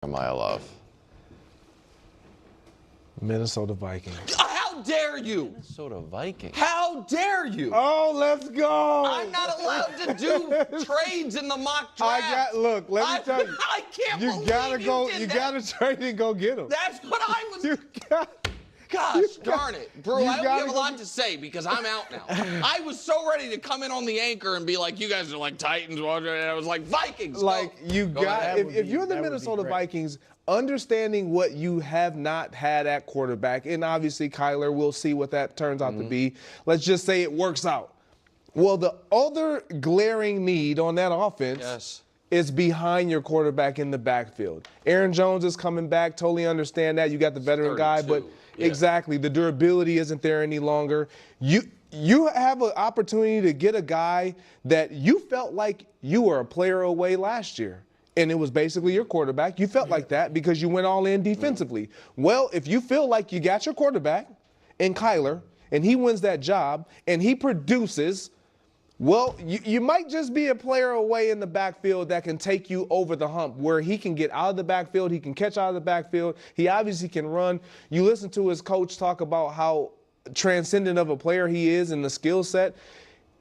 Jeremiyah Love. Minnesota Vikings. How dare you? Minnesota Vikings. How dare you? Oh, let's go. I'm not allowed to do trades in the mock draft. Look, let me tell you. I can't You believe gotta you go. did You that. gotta trade and go get him. That's what I was. You got. Gosh darn it. Bro, you I hope you gotta have a go lot to say because I'm out now. I was so ready to come in on the anchor and be like, you guys are like Titans. And I was like, Vikings. Like, you got. If you're the that would be Minnesota great. Vikings, understanding what you have not had at quarterback, and obviously Kyler, we'll see what that turns out to be. Let's just say it works out. Well, the other glaring need on that offense is behind your quarterback in the backfield. Aaron Jones is coming back. Totally understand that. You got the veteran guy, but exactly, the durability isn't there any longer. You have an opportunity to get a guy that you felt like you were a player away last year. And it was basically your quarterback. You felt like that because you went all in defensively. Well, if you feel like you got your quarterback in Kyler and he wins that job and he produces, well, you might just be a player away in the backfield that can take you over the hump where he can get out of the backfield, he can catch out of the backfield, he obviously can run. You listen to his coach talk about how transcendent of a player he is in the skill set.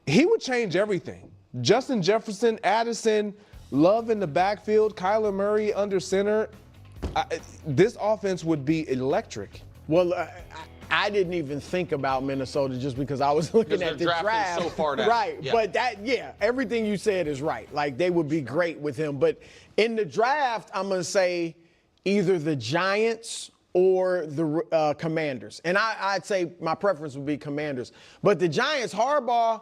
He would change everything. Justin Jefferson, Addison, Love in the backfield, Kyler Murray under center. This offense would be electric. Well, I didn't even think about Minnesota just because I was looking at the draft. So far down. Right, Yeah. but everything you said is right. Like, they would be great with him. But in the draft, I'm going to say either the Giants or the Commanders. And I'd say my preference would be Commanders. But the Giants, Harbaugh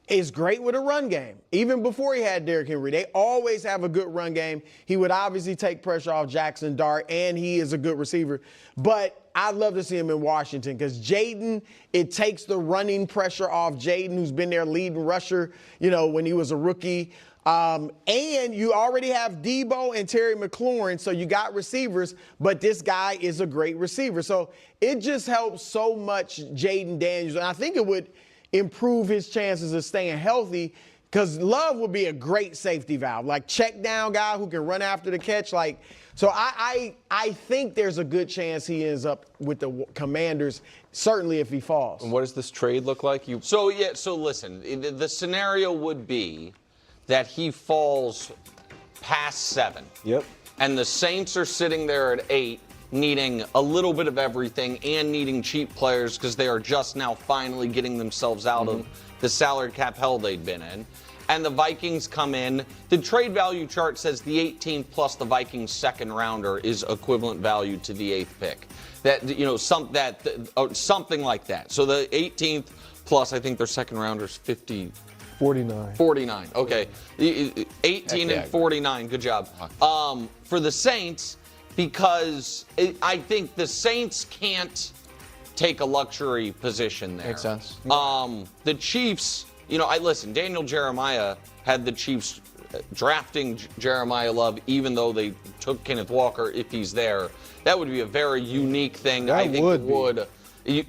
is great with a run game. Even before he had Derrick Henry, they always have a good run game. He would obviously take pressure off Jackson Dart, and he is a good receiver. But I'd love to see him in Washington because Jaden, it takes the running pressure off Jaden, who's been their leading rusher, when he was a rookie. And you already have Debo and Terry McLaurin, so you got receivers, but this guy is a great receiver. So it just helps so much Jaden Daniels. And I think it would improve his chances of staying healthy because Love would be a great safety valve, like check down guy who can run after the catch. So I think there's a good chance he ends up with the Commanders, certainly if he falls. And what does this trade look like? So listen, the scenario would be that he falls past 7. Yep. And the Saints are sitting there at 8, needing a little bit of everything and needing cheap players because they are just now finally getting themselves out of the salary cap hell they'd been in. And the Vikings come in. The trade value chart says the 18th plus the Vikings second rounder is equivalent value to the 8th pick. Something like that. So the 18th plus, I think their second rounder is 49. 49. Okay. 18 and 49. Good job. For the Saints, because I think the Saints can't take a luxury position there. Makes sense. The Chiefs, Daniel Jeremiah had the Chiefs drafting Jeremiyah Love, even though they took Kenneth Walker if he's there. That would be a very unique thing. That I think would it would.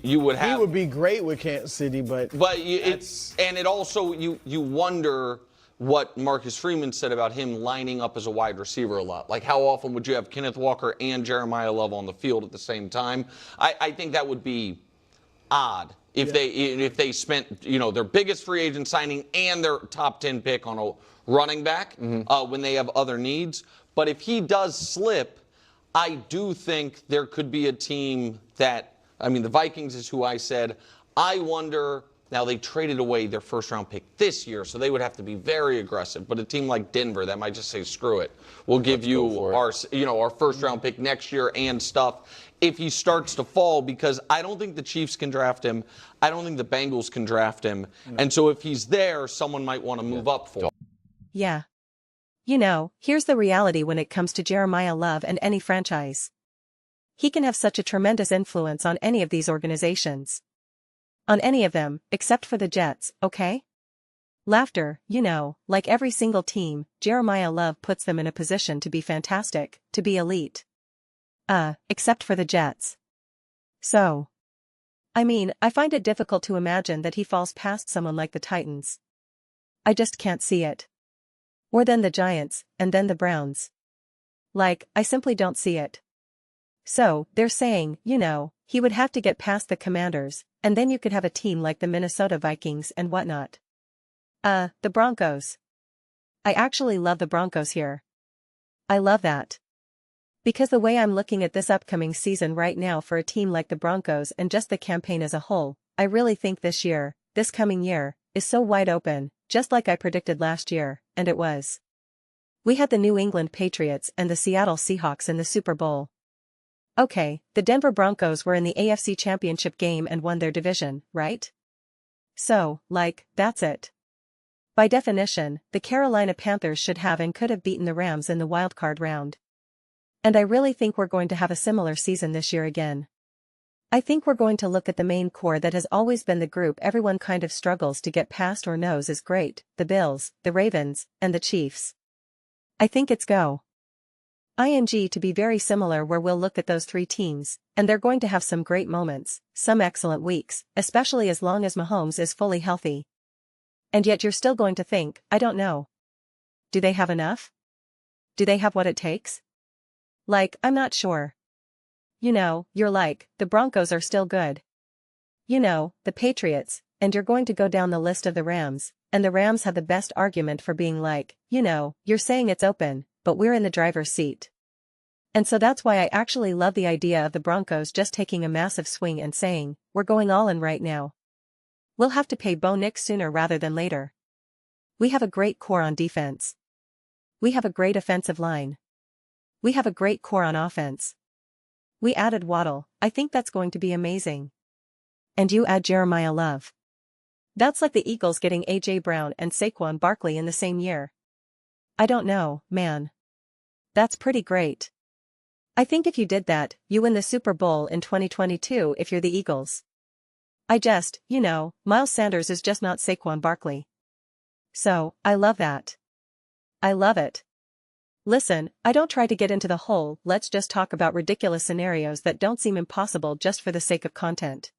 You would have. He would be great with Kansas City, but it also you wonder what Marcus Freeman said about him lining up as a wide receiver a lot. Like, how often would you have Kenneth Walker and Jeremiyah Love on the field at the same time? I think that would be odd if they spent their biggest free agent signing and their top 10 pick on a running back when they have other needs. But if he does slip, I do think there could be a team that. The Vikings is who I said. I wonder, now they traded away their first-round pick this year, so they would have to be very aggressive. But a team like Denver, that might just say, screw it. We'll give you our first-round pick next year and stuff if he starts to fall, because I don't think the Chiefs can draft him. I don't think the Bengals can draft him. And so if he's there, someone might want to move up for him. Yeah. Here's the reality when it comes to Jeremiyah Love and any franchise. He can have such a tremendous influence on any of these organizations. On any of them, except for the Jets, okay? Laughter, like every single team, Jeremiyah Love puts them in a position to be fantastic, to be elite. Except for the Jets. So. I find it difficult to imagine that he falls past someone like the Titans. I just can't see it. Or then the Giants, and then the Browns. Like, I simply don't see it. So, they're saying, he would have to get past the Commanders, and then you could have a team like the Minnesota Vikings and whatnot. The Broncos. I actually love the Broncos here. I love that. Because the way I'm looking at this upcoming season right now for a team like the Broncos and just the campaign as a whole, I really think this coming year, is so wide open, just like I predicted last year, and it was. We had the New England Patriots and the Seattle Seahawks in the Super Bowl. Okay, the Denver Broncos were in the AFC Championship game and won their division, right? So, that's it. By definition, the Carolina Panthers should have and could have beaten the Rams in the wildcard round. And I really think we're going to have a similar season this year again. I think we're going to look at the main core that has always been the group everyone kind of struggles to get past or knows is great, the Bills, the Ravens, and the Chiefs. I think it's to be very similar where we'll look at those three teams, and they're going to have some great moments, some excellent weeks, especially as long as Mahomes is fully healthy. And yet you're still going to think, I don't know. Do they have enough? Do they have what it takes? I'm not sure. You're like, the Broncos are still good. The Patriots, and you're going to go down the list of the Rams, and the Rams have the best argument for being you're saying it's open, but we're in the driver's seat. And so that's why I actually love the idea of the Broncos just taking a massive swing and saying, we're going all in right now. We'll have to pay Bo Nix sooner rather than later. We have a great core on defense. We have a great offensive line. We have a great core on offense. We added Waddle, I think that's going to be amazing. And you add Jeremiyah Love. That's like the Eagles getting A.J. Brown and Saquon Barkley in the same year. I don't know, man. That's pretty great. I think if you did that, you win the Super Bowl in 2022 if you're the Eagles. Miles Sanders is just not Saquon Barkley. So, I love that. I love it. Listen, I don't try to get into the whole, let's just talk about ridiculous scenarios that don't seem impossible just for the sake of content.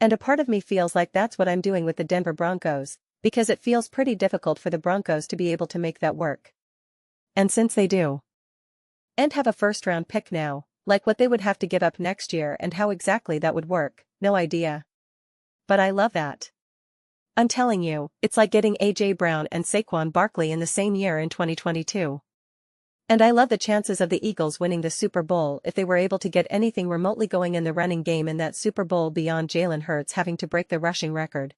And a part of me feels like that's what I'm doing with the Denver Broncos, because it feels pretty difficult for the Broncos to be able to make that work. And since they do, and have a first-round pick now, what they would have to give up next year and how exactly that would work, no idea. But I love that. I'm telling you, it's like getting A.J. Brown and Saquon Barkley in the same year in 2022. And I love the chances of the Eagles winning the Super Bowl if they were able to get anything remotely going in the running game in that Super Bowl beyond Jalen Hurts having to break the rushing record.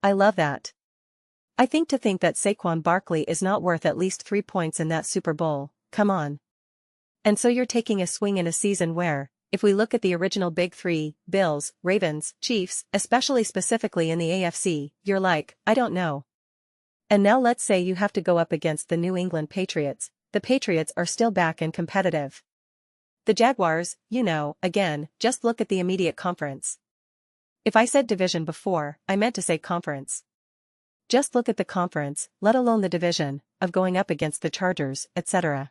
I love that. I think that Saquon Barkley is not worth at least 3 points in that Super Bowl, come on. And so you're taking a swing in a season where, if we look at the original Big Three, Bills, Ravens, Chiefs, especially specifically in the AFC, you're like, I don't know. And now let's say you have to go up against the New England Patriots. The Patriots are still back and competitive. The Jaguars, again, just look at the immediate conference. If I said division before, I meant to say conference. Just look at the conference, let alone the division, of going up against the Chargers, etc.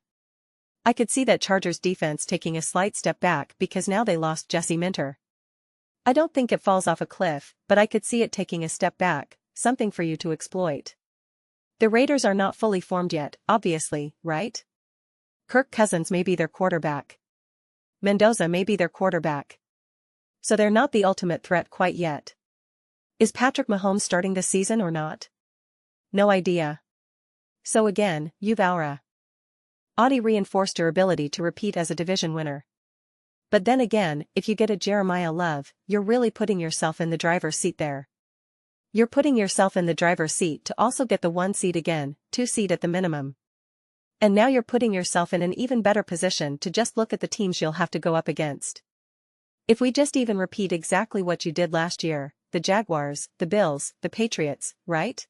I could see that Chargers defense taking a slight step back because now they lost Jesse Minter. I don't think it falls off a cliff, but I could see it taking a step back, something for you to exploit. The Raiders are not fully formed yet, obviously, right? Kirk Cousins may be their quarterback. Mendoza may be their quarterback. So they're not the ultimate threat quite yet. Is Patrick Mahomes starting this season or not? No idea. So again, you've Audi reinforced your ability to repeat as a division winner. But then again, if you get a Jeremiyah Love, you're really putting yourself in the driver's seat there. You're putting yourself in the driver's seat to also get the 1 seed again, 2 seed at the minimum. And now you're putting yourself in an even better position to just look at the teams you'll have to go up against. If we just even repeat exactly what you did last year, the Jaguars, the Bills, the Patriots, right?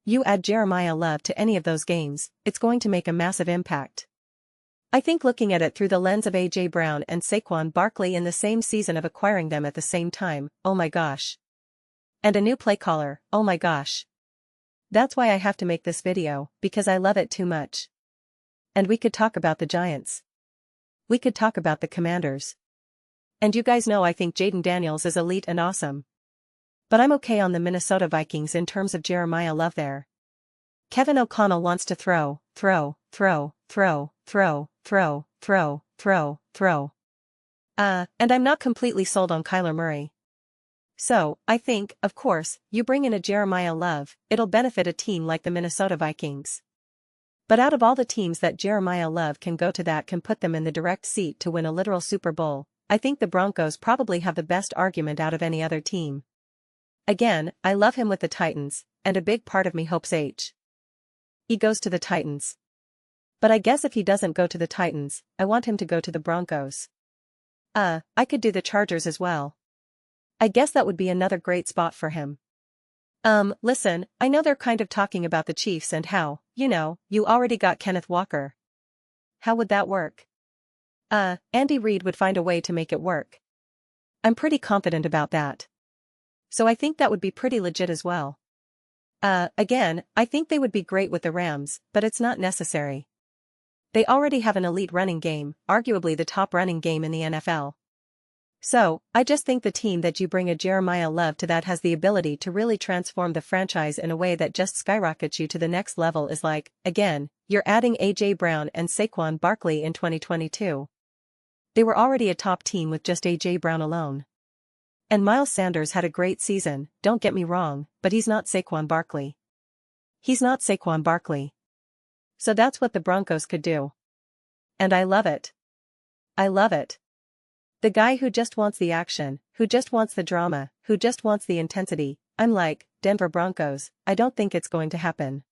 You add Jeremiyah Love to any of those games, it's going to make a massive impact. I think looking at it through the lens of A.J. Brown and Saquon Barkley in the same season of acquiring them at the same time, oh my gosh. And a new play caller, oh my gosh. That's why I have to make this video, because I love it too much. And we could talk about the Giants. We could talk about the Commanders. And you guys know I think Jaden Daniels is elite and awesome. But I'm okay on the Minnesota Vikings in terms of Jeremiyah Love there. Kevin O'Connell wants to throw, throw. And I'm not completely sold on Kyler Murray. So, I think, of course, you bring in a Jeremiyah Love, it'll benefit a team like the Minnesota Vikings. But out of all the teams that Jeremiyah Love can go to that can put them in the direct seat to win a literal Super Bowl, I think the Broncos probably have the best argument out of any other team. Again, I love him with the Titans, and a big part of me hopes he goes to the Titans. But I guess if he doesn't go to the Titans, I want him to go to the Broncos. I could do the Chargers as well. I guess that would be another great spot for him. Listen, I know they're kind of talking about the Chiefs and how, you already got Kenneth Walker. How would that work? Andy Reid would find a way to make it work. I'm pretty confident about that. So I think that would be pretty legit as well. Again, I think they would be great with the Rams, but it's not necessary. They already have an elite running game, arguably the top running game in the NFL. So, I just think the team that you bring a Jeremiyah Love to that has the ability to really transform the franchise in a way that just skyrockets you to the next level is like, again, you're adding A.J. Brown and Saquon Barkley in 2022. They were already a top team with just A.J. Brown alone. And Miles Sanders had a great season, don't get me wrong, but he's not Saquon Barkley. He's not Saquon Barkley. So that's what the Broncos could do. And I love it. I love it. The guy who just wants the action, who just wants the drama, who just wants the intensity, I'm like, Denver Broncos, I don't think it's going to happen.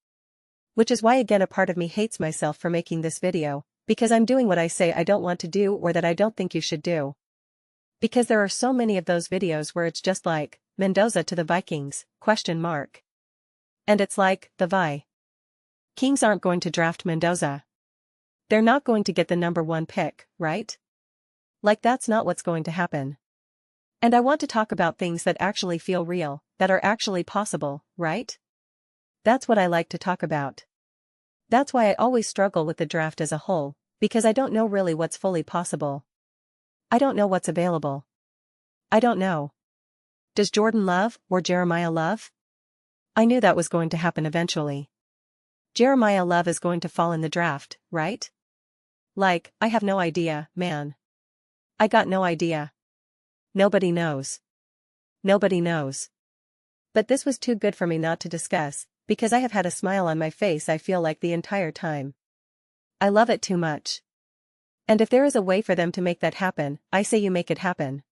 Which is why again a part of me hates myself for making this video, because I'm doing what I say I don't want to do or that I don't think you should do. Because there are so many of those videos where it's just like, Mendoza to the Vikings, ? And it's like, the Kings aren't going to draft Mendoza. They're not going to get the #1 pick, right? Like that's not what's going to happen. And I want to talk about things that actually feel real, that are actually possible, right? That's what I like to talk about. That's why I always struggle with the draft as a whole, because I don't know really what's fully possible. I don't know what's available. I don't know. Does Jordan Love or Jeremiyah Love? I knew that was going to happen eventually. Jeremiyah Love is going to fall in the draft, right? Like, I have no idea, man. I got no idea. Nobody knows. Nobody knows. But this was too good for me not to discuss, because I have had a smile on my face I feel like the entire time. I love it too much. And if there is a way for them to make that happen, I say you make it happen.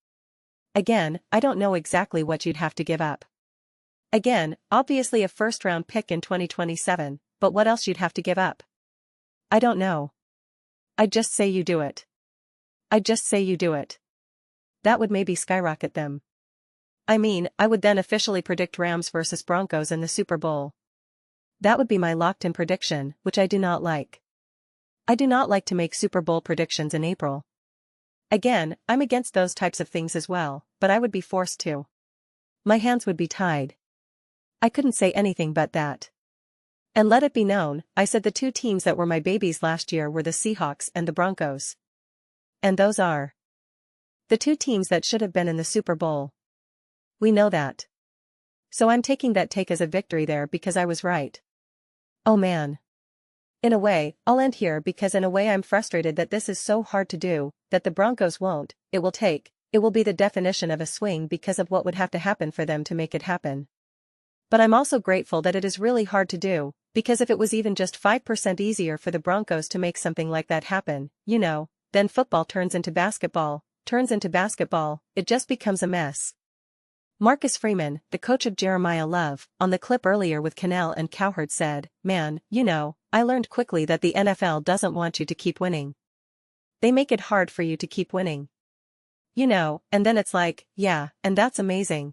Again, I don't know exactly what you'd have to give up. Again, obviously a first-round pick in 2027, but what else you'd have to give up? I don't know. I'd just say you do it. I'd just say you do it. That would maybe skyrocket them. I mean, I would then officially predict Rams versus Broncos in the Super Bowl. That would be my locked-in prediction, which I do not like. I do not like to make Super Bowl predictions in April. Again, I'm against those types of things as well, but I would be forced to. My hands would be tied. I couldn't say anything but that. And let it be known, I said the two teams that were my babies last year were the Seahawks and the Broncos. And those are the two teams that should have been in the Super Bowl. We know that. So I'm taking that take as a victory there because I was right. Oh man. In a way, I'll end here because in a way I'm frustrated that this is so hard to do, that the Broncos won't, it will be the definition of a swing because of what would have to happen for them to make it happen. But I'm also grateful that it is really hard to do, because if it was even just 5% easier for the Broncos to make something like that happen, then football turns into basketball, it just becomes a mess. Marcus Freeman, the coach of Jeremiyah Love, on the clip earlier with Cannell and Cowherd said, man, I learned quickly that the NFL doesn't want you to keep winning. They make it hard for you to keep winning. And then it's like, yeah, and that's amazing.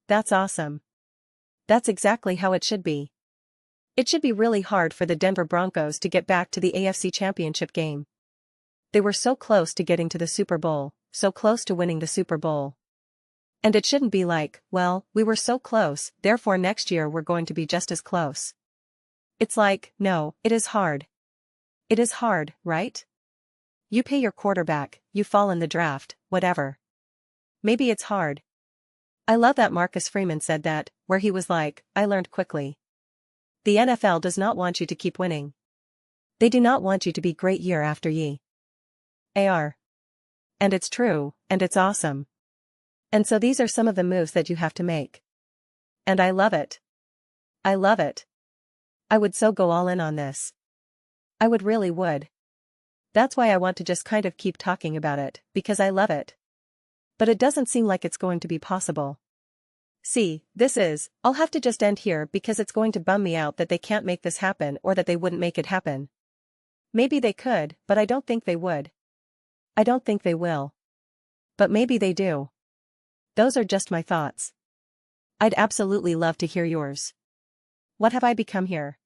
That's awesome. That's exactly how it should be. It should be really hard for the Denver Broncos to get back to the AFC Championship game. They were so close to getting to the Super Bowl, so close to winning the Super Bowl. And it shouldn't be like, well, we were so close, therefore next year we're going to be just as close. It's like, no, it is hard. It is hard, right? You pay your quarterback, you fall in the draft, whatever. Maybe it's hard. I love that Marcus Freeman said that, where he was like, I learned quickly. The NFL does not want you to keep winning. They do not want you to be great year after ye are. And it's true, and it's awesome. And so these are some of the moves that you have to make. And I love it. I love it. I would so go all in on this. I really would. That's why I want to just kind of keep talking about it, because I love it. But it doesn't seem like it's going to be possible. See, I'll have to just end here because it's going to bum me out that they can't make this happen or that they wouldn't make it happen. Maybe they could, but I don't think they would. I don't think they will. But maybe they do. Those are just my thoughts. I'd absolutely love to hear yours. What have I become here?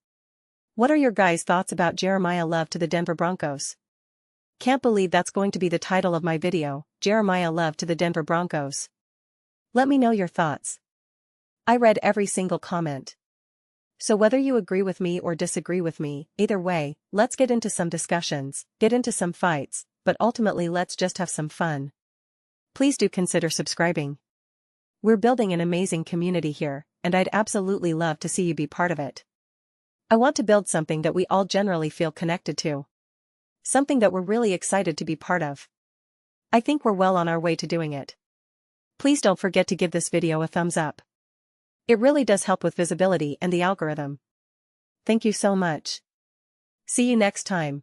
What are your guys' thoughts about Jeremiyah Love to the Denver Broncos? Can't believe that's going to be the title of my video, Jeremiyah Love to the Denver Broncos. Let me know your thoughts. I read every single comment. So whether you agree with me or disagree with me, either way, let's get into some discussions, get into some fights, but ultimately let's just have some fun. Please do consider subscribing. We're building an amazing community here, and I'd absolutely love to see you be part of it. I want to build something that we all generally feel connected to. Something that we're really excited to be part of. I think we're well on our way to doing it. Please don't forget to give this video a thumbs up. It really does help with visibility and the algorithm. Thank you so much. See you next time.